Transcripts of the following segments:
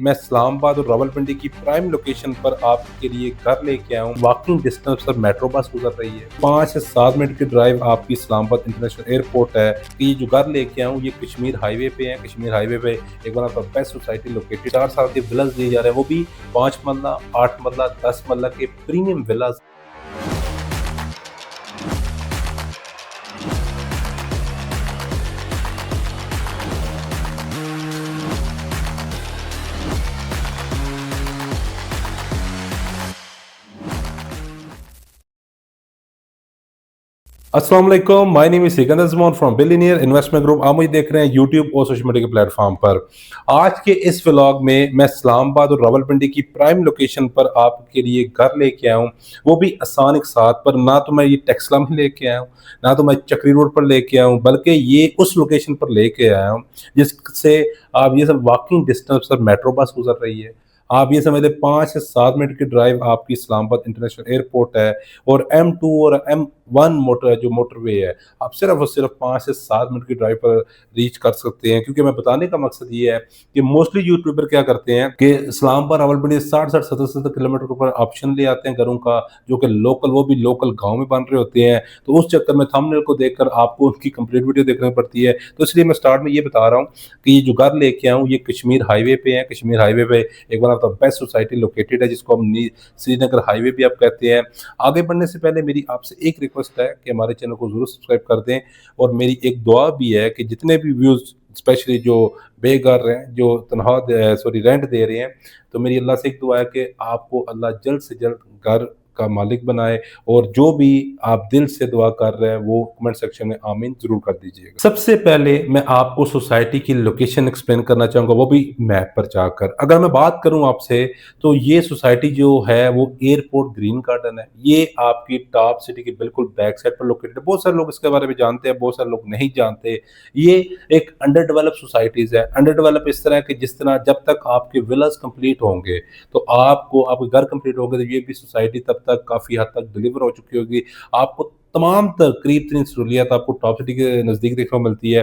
मैं इस्लामाबाद और रावलपिंडी की प्राइम लोकेशन पर आपके लिए घर लेके आया हूँ। वॉकिंग डिस्टेंस पर मेट्रो बस गुजर रही है। 5 से 7 मिनट की ड्राइव आपकी इस्लामाबाद इंटरनेशनल एयरपोर्ट है। कि ये जो घर लेके आया हूँ ये कश्मीर हाईवे पे है। कश्मीर हाईवे पे एक one of the best society located. 4 साल के विलास दिए जा रहे हैं, वो भी 5 मरला, 8 मरला, 10 मरला के प्रीमियम विलास। अस्सलाम वालेकुम, my name is Sikandar Zaman from billionaire investment group. आप मुझे देख रहे हैं यूट्यूब और सोशल मीडिया के प्लेटफॉर्म पर। आज के इस व्लॉग में मैं इस्लामाबाद और रावलपिंडी की प्राइम लोकेशन पर आपके लिए घर लेके आया हूँ, वो भी आसान एक साथ पर। ना तो मैं ये टेक्सला में लेके आया हूँ, ना तो मैं चक्री रोड पर लेके आया हूँ, बल्कि ये उस लोकेशन पर लेके आया हूँ जिससे आप ये सब वॉकिंग डिस्टेंस पर मेट्रो बस गुजर रही है। आप ये समझ लें 5 से 7 मिनट की ड्राइव आपकी इस्लामाबाद इंटरनेशनल एयरपोर्ट है और M2 और M1 मोटर जो मोटरवे है, आप सिर्फ और सिर्फ 5 से 7 मिनट की ड्राइव पर रीच कर सकते हैं। क्योंकि मैं बताने का मकसद ये है कि मोस्टली यूट्यूबर क्या करते हैं कि इस्लामाबाद रावलपिंडी 60-60 70-70 किलोमीटर पर ऑप्शन ले आते हैं घरों का, जो कि लोकल, वो भी लोकल गाँव में बन रहे होते हैं। तो उस चक्कर में थंबनेल को देखकर आपको उनकी कंप्लीट वीडियो देखनी पड़ती है। तो इसलिए मैं स्टार्ट में ये बता रहा हूँ कि ये जो घर लेके आया हूँ ये कश्मीर हाईवे पे है। कश्मीर हाईवे पे एक one of the best society located है, जिसको हम श्रीनगर हाईवे भी आप कहते हैं। आगे बढ़ने से पहले मेरी आपसे एक रिक्वेस्ट है कि हमारे चैनल को जरूर सब्सक्राइब कर दें, और मेरी एक दुआ भी है कि जितने भी व्यूज, स्पेशली जो बेघर हैं, जो रेंट दे रहे हैं, तो मेरी अल्लाह से एक दुआ है कि आपको अल्लाह जल्द से जल्द घर का मालिक बनाए। और जो भी आप दिल से दुआ कर रहे हैं वो कमेंट सेक्शन में आमीन जरूर कर दीजिएगा। सबसे पहले मैं आपको सोसाइटी की लोकेशन एक्सप्लेन करना चाहूंगा, वो भी मैप पर जाकर। अगर मैं बात करूं आपसे, तो ये सोसाइटी जो है वो एयरपोर्ट ग्रीन गार्डन है। ये आपकी टॉप सिटी की बिल्कुल बैक साइड पर लोकेटेड है। बहुत सारे लोग इसके बारे में जानते हैं, बहुत सारे लोग नहीं जानते। ये एक अंडर डेवलप सोसाइटीज है। अंडर डेवलप इस तरह कि जिस तरह जब तक आपके विलास कंप्लीट होंगे, तो आपको आपके घर कंप्लीट होंगे, तो ये भी सोसाइटी तब तक काफ़ी हद तक डिलीवर हो चुकी होगी। आपको तमाम करीब तरीन सहूलियत आपको टॉप सिटी के नज़दीक देखने को मिलती है।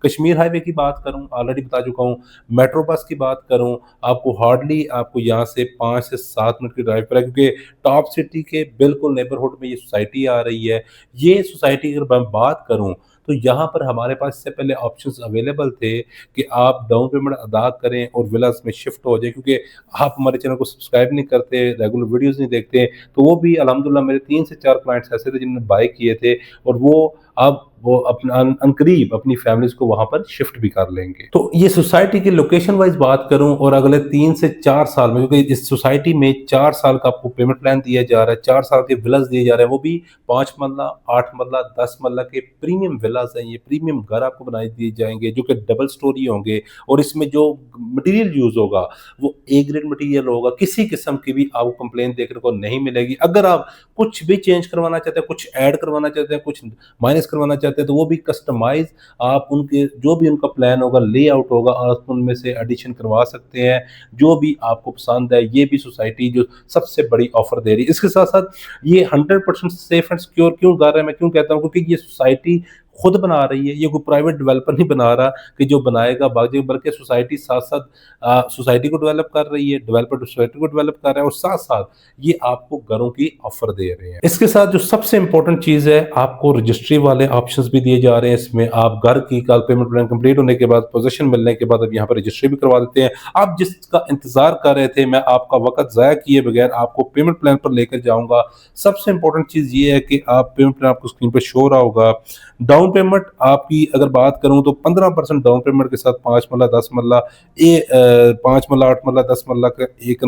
कश्मीर हाईवे की बात करूं, ऑलरेडी बता चुका हूं। मेट्रो बस की बात करूं, आपको हार्डली आपको यहाँ से 5 से 7 मिनट की ड्राइव पर है, क्योंकि टॉप सिटी के बिल्कुल नेबरहुड में ये सोसाइटी आ रही है। ये सोसाइटी अगर मैं बात करूँ, तो यहाँ पर हमारे पास इससे पहले ऑप्शंस अवेलेबल थे कि आप डाउन पेमेंट अदा करें और विलास में शिफ्ट हो जाए। क्योंकि आप हमारे चैनल को सब्सक्राइब नहीं करते, रेगुलर वीडियोस नहीं देखते, तो वो भी अल्हम्दुलिल्लाह मेरे 3 से 4 क्लाइंट्स ऐसे थे जिन्होंने बाय किए थे, और अब वो अपना अनकरीब अपनी फैमिलीज को वहां पर शिफ्ट भी कर लेंगे। तो ये सोसाइटी की लोकेशन वाइज बात करूं, और अगले 3 से 4 साल में, क्योंकि इस सोसाइटी में 4 साल का आपको पेमेंट प्लान दिया जा रहा है, 4 साल के विलास दिए जा रहे हैं, वो भी 5 मरला, 8 मरला, 10 मरला के प्रीमियम विलास हैं। ये प्रीमियम घर आपको बनाए दिए जाएंगे जो कि डबल स्टोरी होंगे, और इसमें जो मटेरियल यूज होगा वो ए ग्रेड मटेरियल होगा। किसी किस्म की भी आपको कंप्लेन देखने को नहीं मिलेगी। अगर आप कुछ भी चेंज करवाना चाहते हैं, कुछ ऐड करवाना चाहते हैं, कुछ माइनस करवाना चाहते हैं, तो वो भी कस्टमाइज आप उनके जो भी उनका प्लान होगा, लेआउट होगा, आप उनमें से एडिशन करवा सकते हैं जो भी आपको पसंद है। ये भी सोसाइटी जो सबसे बड़ी ऑफर दे रही है। इसके साथ साथ ये 100% सेफ एंड सिक्योर क्यों कर रहे हैं, मैं क्यों कहता हूँ, क्योंकि ये सोसाइटी खुद बना रही है। ये कोई प्राइवेट डेवलपर नहीं बना रहा कि जो बनाएगा भाग जाएगा, बल्कि सोसाइटी साथ साथ सोसाइटी को डेवलप कर रही है, डेवलपर सोसाइटी को डेवलप कर रहा है, और साथ साथ ये आपको घरों की ऑफर दे रहे हैं। इसके साथ जो सबसे इंपॉर्टेंट चीज है, आपको रजिस्ट्री वाले ऑप्शंस भी दिए जा रहे हैं। इसमें आप घर की कल पेमेंट प्लान कंप्लीट होने के बाद, पोजीशन मिलने के बाद, अब यहाँ पर रजिस्ट्री भी करवा देते हैं। आप जिसका इंतजार कर रहे थे, मैं आपका वक्त जाया किए बगैर आपको पेमेंट प्लान पर लेकर जाऊंगा। सबसे इंपॉर्टेंट चीज ये है कि आप पेमेंट प्लान आपको स्क्रीन पर शो रहा होगा। डाउन पेमेंट आपकी अगर बात करूं, तो 15% डाउन पेमेंट के साथ 5 मरला, 10 मरला, 5 मरला, 8 मरला, 10 मरला का एक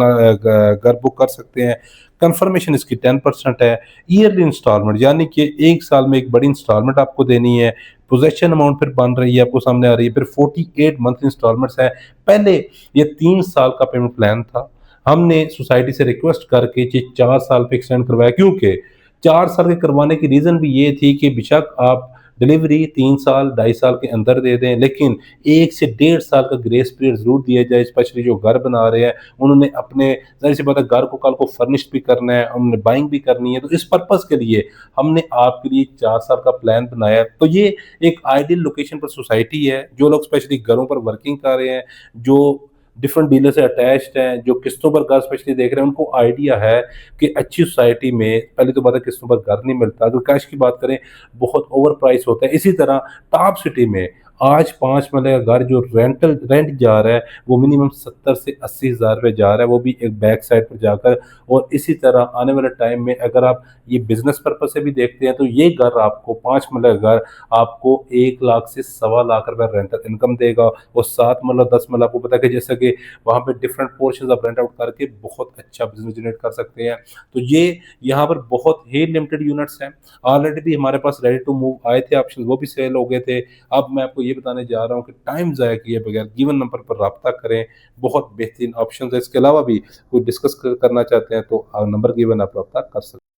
घर बुक कर सकते हैं। कंफर्मेशन इसकी 10% है। ईयरली इंस्टॉलमेंट, यानी कि एक साल में एक बड़ी इंस्टॉलमेंट आपको देनी है। पोजेशन अमाउंट फिर बन रही है, आपको सामने आ रही है। फिर 48 मंथली इंस्टॉलमेंट्स है। पहले ये 3 साल का पेमेंट प्लान था, हमने सोसाइटी से रिक्वेस्ट करके ये 4 साल पे एक्सटेंड करवाया। क्योंकि 4 साल के करवाने की रीजन भी ये थी कि बेशक आप डिलीवरी 3 साल, 2.5 साल के अंदर दे दें, लेकिन 1 से 1.5 साल का ग्रेस पीरियड जरूर दिया जाए। स्पेशली जो घर बना रहे हैं, उन्होंने अपने जाहिर सी बात है घर को कल को फर्निश्ड भी करना है, उन्होंने बाइंग भी करनी है। तो इस पर्पस के लिए हमने आपके लिए 4 साल का प्लान बनाया। तो ये एक आइडियल लोकेशन पर सोसाइटी है। जो लोग स्पेशली घरों पर वर्किंग कर रहे हैं, जो डिफरेंट डीलर से अटैच्ड हैं, जो किस्तों पर घर स्पेशली देख रहे हैं, उनको आइडिया है कि अच्छी सोसाइटी में पहले तो बात है किस्तों पर घर नहीं मिलता। अगर कैश की बात करें, बहुत ओवर प्राइस होता है। इसी तरह टॉप सिटी में आज 5 मरले का घर जो रेंट जा रहा है, वो मिनिमम 70 से 80 हज़ार रुपए जा रहा है, वो भी एक बैक साइड पर जाकर। और इसी तरह आने वाले टाइम में अगर आप ये बिजनेस पर्पज से भी देखते हैं, तो ये घर आपको 5 मरले का घर आपको 1 लाख से सवा लाख रुपए रेंटल इनकम देगा। और 7 मरला 10 मरला, आपको पता है कि जैसे कि वहाँ पे डिफरेंट पोर्शन आप रेंट आउट करके बहुत अच्छा बिजनेस जनरेट कर सकते हैं। तो ये यहाँ पर बहुत ही लिमिटेड यूनिट्स हैं। ऑलरेडी भी हमारे पास रेडी टू मूव आए थे ऑप्शन, वो भी सेल हो गए थे। अब मैं आपको ये बताने जा रहा हूँ कि टाइम ज़ाया किए बगैर गिवन नंबर पर राब्ता करें, बहुत बेहतरीन ऑप्शन है। इसके अलावा भी कोई डिस्कस करना चाहते हैं तो नंबर गिवन आप राब्ता कर सकते हैं।